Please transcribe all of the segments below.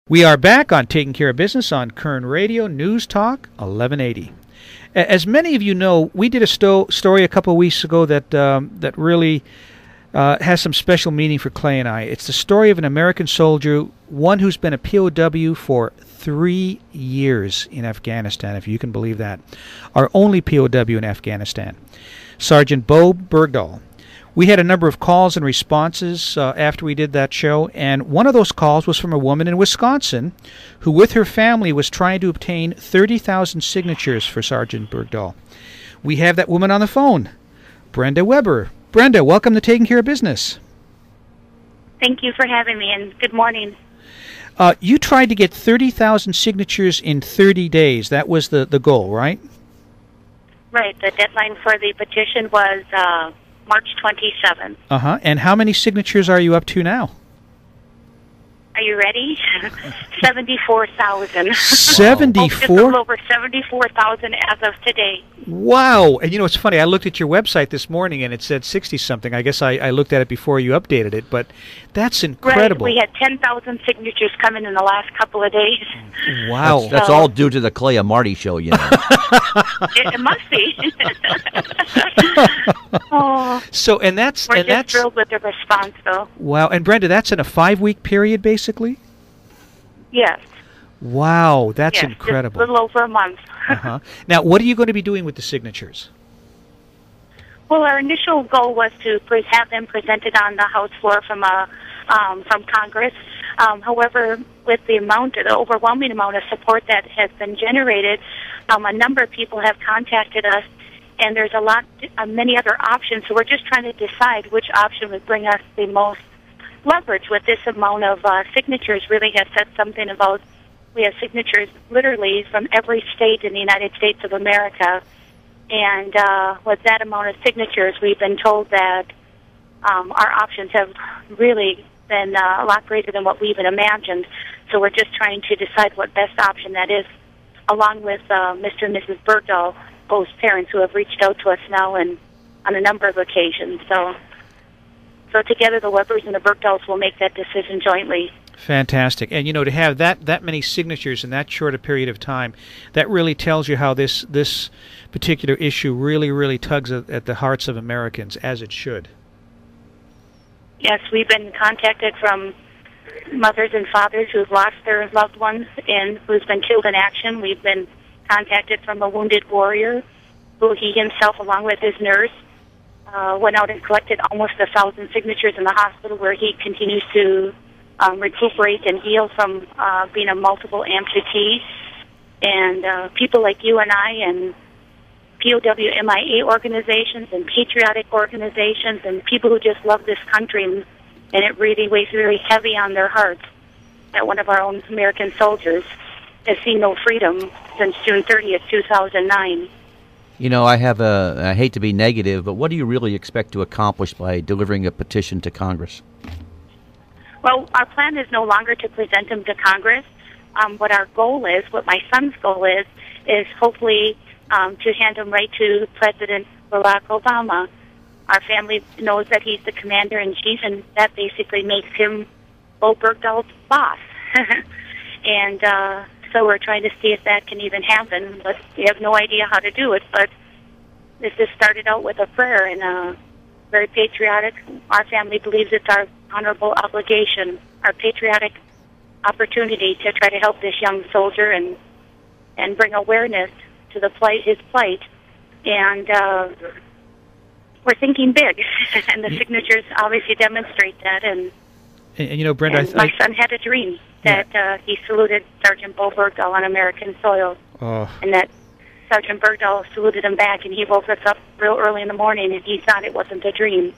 We are back on Taking Care of Business on Kern Radio News Talk 1180. As many of you know, we did a story a couple of weeks ago that really has some special meaning for Clay and I. It's the story of an American soldier, one who's been a POW for 3 years in Afghanistan, if you can believe that. Our only POW in Afghanistan. Sergeant Bowe Bergdahl. We had a number of calls and responses after we did that show, and one of those calls was from a woman in Wisconsin who, with her family, was trying to obtain 30,000 signatures for Sergeant Bergdahl. We have that woman on the phone, Brenda Weber. Brenda, welcome to Taking Care of Business. Thank you for having me, and good morning. You tried to get 30,000 signatures in 30 days. That was the goal, right? Right. The deadline for the petition was March 27th. Uh-huh. And how many signatures are you up to now? Are you ready? 74,000. 74? Just a little over 74,000 as of today. Wow. And you know, it's funny. I looked at your website this morning and it said 60-something. I guess I looked at it before you updated it, but that's incredible. Right. We had 10,000 signatures come in the last couple of days. Wow. That's all due to the Clay and Marty show, you know. It must be. Oh, so, and that's... We're and just that's, thrilled with the response, though. Wow. And Brenda, that's in a 5-week period, basically? Yes. Wow. That's yes, incredible. Just a little over a month. Uh-huh. Now, what are you going to be doing with the signatures? Well, our initial goal was to have them presented on the House floor from Congress. However, with the overwhelming amount of support that has been generated, a number of people have contacted us, and there's many other options. So we're just trying to decide which option would bring us the most leverage. With this amount of signatures, really has said something about. We have signatures literally from every state in the United States of America. And with that amount of signatures, we've been told that our options have really been a lot greater than what we even imagined. So we're just trying to decide what best option that is, along with Mr. and Mrs. Bergdahl, both parents who have reached out to us now and on a number of occasions. So together the Webers and the Bergdahls will make that decision jointly. Fantastic. And, you know, to have that many signatures in that short a period of time, that really tells you how this particular issue really tugs at the hearts of Americans, as it should. Yes, we've been contacted from mothers and fathers who've lost their loved ones and who's been killed in action. We've been contacted from a wounded warrior who he himself, along with his nurse, went out and collected almost 1,000 signatures in the hospital, where he continues to recuperate and heal from being a multiple amputee. And people like you and I and POW MIA organizations and patriotic organizations and people who just love this country, and it really weighs very heavy on their hearts that one of our own American soldiers has seen no freedom since June 30th, 2009. You know, I hate to be negative, but what do you really expect to accomplish by delivering a petition to Congress? Well, our plan is no longer to present them to Congress. What our goal is, what my son's goal is hopefully to hand them right to President Barack Obama. Our family knows that he's the commander-in-chief, and that basically makes him Bowe Bergdahl's boss. And so we're trying to see if that can even happen, but we have no idea how to do it. But this just started out with a prayer, and very patriotic. Our family believes it's our honorable obligation, our patriotic opportunity to try to help this young soldier and bring awareness to his plight. And we're thinking big, and the signatures obviously demonstrate that. And you know, Brenda, my son had a dream that he saluted Sergeant Bowe Bergdahl on American soil, and that Sergeant Bergdahl saluted him back, and he woke us up real early in the morning, and he thought it wasn't a dream.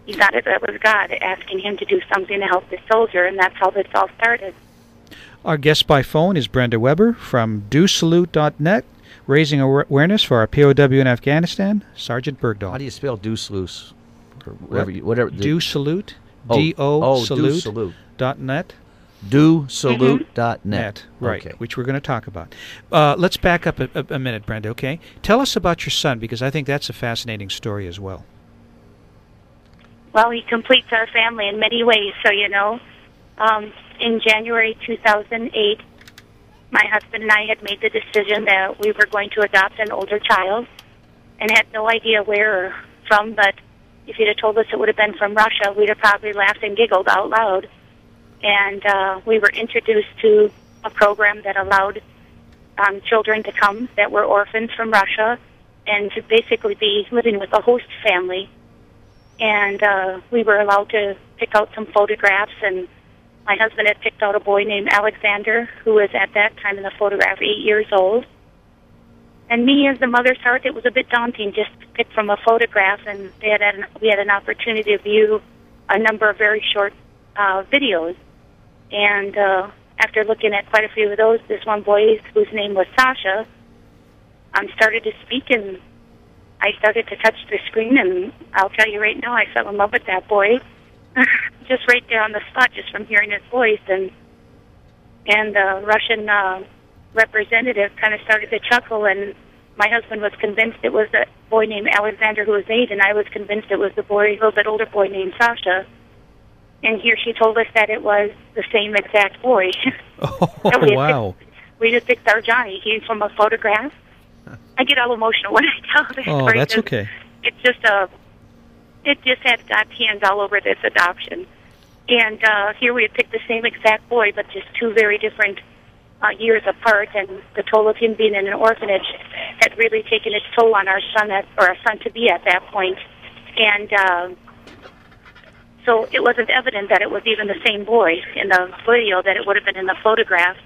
He thought it was God asking him to do something to help the soldier, and that's how this all started. Our guest by phone is Brenda Weber from dosalute.net, raising awareness for our POW in Afghanistan, Sergeant Bergdahl. How do you spell do salute? Whatever. Do salute, dosalute.net. dosalute.net. Right, okay. Which we're going to talk about. Let's back up a minute, Brenda, okay? Tell us about your son, because I think that's a fascinating story as well. Well, he completes our family in many ways, so, you know. in January 2008, my husband and I had made the decision that we were going to adopt an older child and had no idea where or from, but if you'd have told us it would have been from Russia, we'd have probably laughed and giggled out loud. And we were introduced to a program that allowed children to come that were orphans from Russia and to basically be living with a host family. And we were allowed to pick out some photographs, and my husband had picked out a boy named Alexander, who was at that time in the photograph 8 years old. And me, as the mother's heart, it was a bit daunting just to pick from a photograph, and we had an opportunity to view a number of very short videos. And after looking at quite a few of those, this one boy, whose name was Sasha, started to speak, and I started to touch the screen, and I'll tell you right now, I fell in love with that boy, just right there on the spot, just from hearing his voice. And the Russian representative kind of started to chuckle, and my husband was convinced it was a boy named Alexander who was 8, and I was convinced it was the boy, a little bit older boy named Sasha. And here she told us that it was the same exact boy. Oh, wow. We just picked our Johnny. He from a photograph. I get all emotional when I tell this story. Oh, that's okay. It's just it just had God's hands all over this adoption. And here we had picked the same exact boy, but just two very different years apart, and the toll of him being in an orphanage had really taken its toll on our son, or our son-to-be at that point. And so it wasn't evident that it was even the same boy in the video that it would have been in the photograph.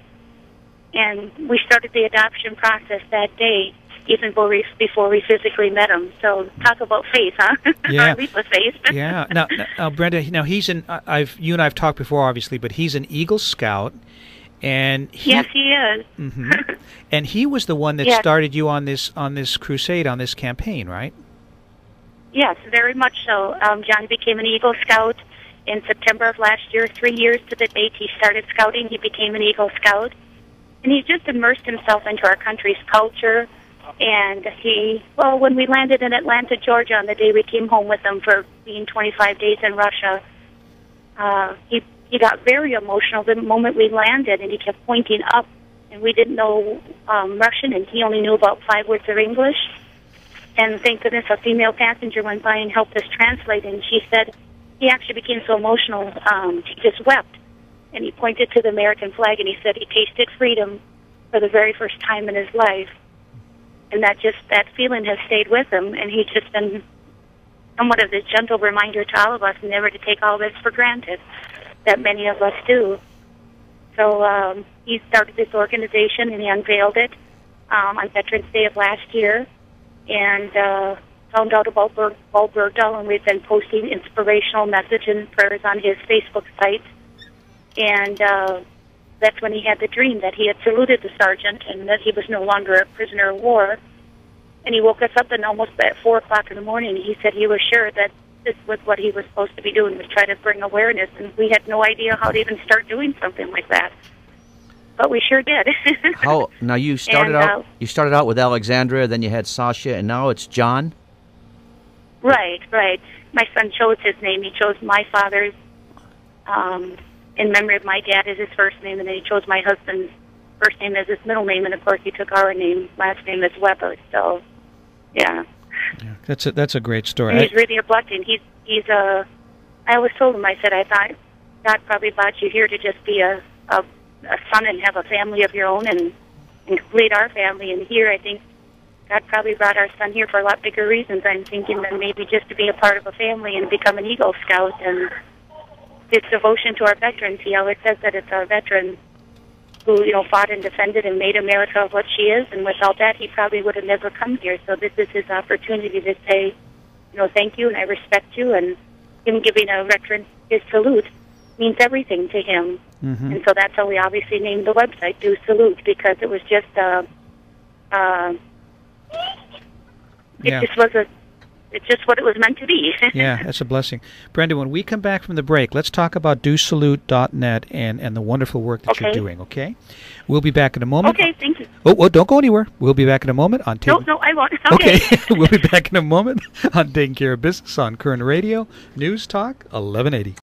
And we started the adoption process that day, even before we physically met him. So talk about faith, huh? Yeah. Leap of faith. Yeah. Now, Brenda, he's you and I've talked before, obviously, but he's an Eagle Scout. And yes, he is. Mm-hmm. And he was the one that started you on this crusade, on this campaign, right? Yes, very much so. John became an Eagle Scout in September of last year. 3 years to the date he started scouting, he became an Eagle Scout. And he just immersed himself into our country's culture. And when we landed in Atlanta, Georgia, on the day we came home with him for being 25 days in Russia, he got very emotional the moment we landed, and he kept pointing up. And we didn't know Russian, and he only knew about 5 words of English. And thank goodness a female passenger went by and helped us translate, and she said he actually became so emotional, he just wept. And he pointed to the American flag, and he said he tasted freedom for the very first time in his life. And that feeling has stayed with him, and he's just been somewhat of this gentle reminder to all of us never to take all this for granted, that many of us do. So he started this organization, and he unveiled it on Veterans Day of last year, and found out about Bowe Bergdahl, and we've been posting inspirational messages and prayers on his Facebook site. And that's when he had the dream that he had saluted the sergeant and that he was no longer a prisoner of war. And he woke us up, and almost at 4 o'clock in the morning, he said he was sure that this was what he was supposed to be doing, was try to bring awareness. And we had no idea how to even start doing something like that. But we sure did. Now you started out. You started out with Alexandra, then you had Sasha, and now it's John. Right. My son chose his name. He chose my father's in memory of my dad as his first name, and then he chose my husband's first name as his middle name, and of course he took our name. Last name is Weber. So, yeah. That's a great story. And he's really a blessing. He's I always told him, I said, I thought God probably brought you here to just be a son and have a family of your own and complete our family. And here, I think God probably brought our son here for a lot bigger reasons. I'm thinking than maybe just to be a part of a family and become an Eagle Scout. And his devotion to our veterans, he always says that it's our veterans who, fought and defended and made America what she is. And without that, he probably would have never come here. So this is his opportunity to say, thank you and I respect you. And him giving a veteran his salute means everything to him. Mm-hmm. And so that's how we obviously named the website, Do Salute, because it was just it's just what it was meant to be. Yeah, that's a blessing. Brenda, when we come back from the break, let's talk about dosalute.net and the wonderful work that you're doing, okay? We'll be back in a moment. Okay, thank you. Oh, don't go anywhere. We'll be back in a moment on No, I won't. Okay. We'll be back in a moment on Taking Care of Business on Current Radio, News Talk, 1180.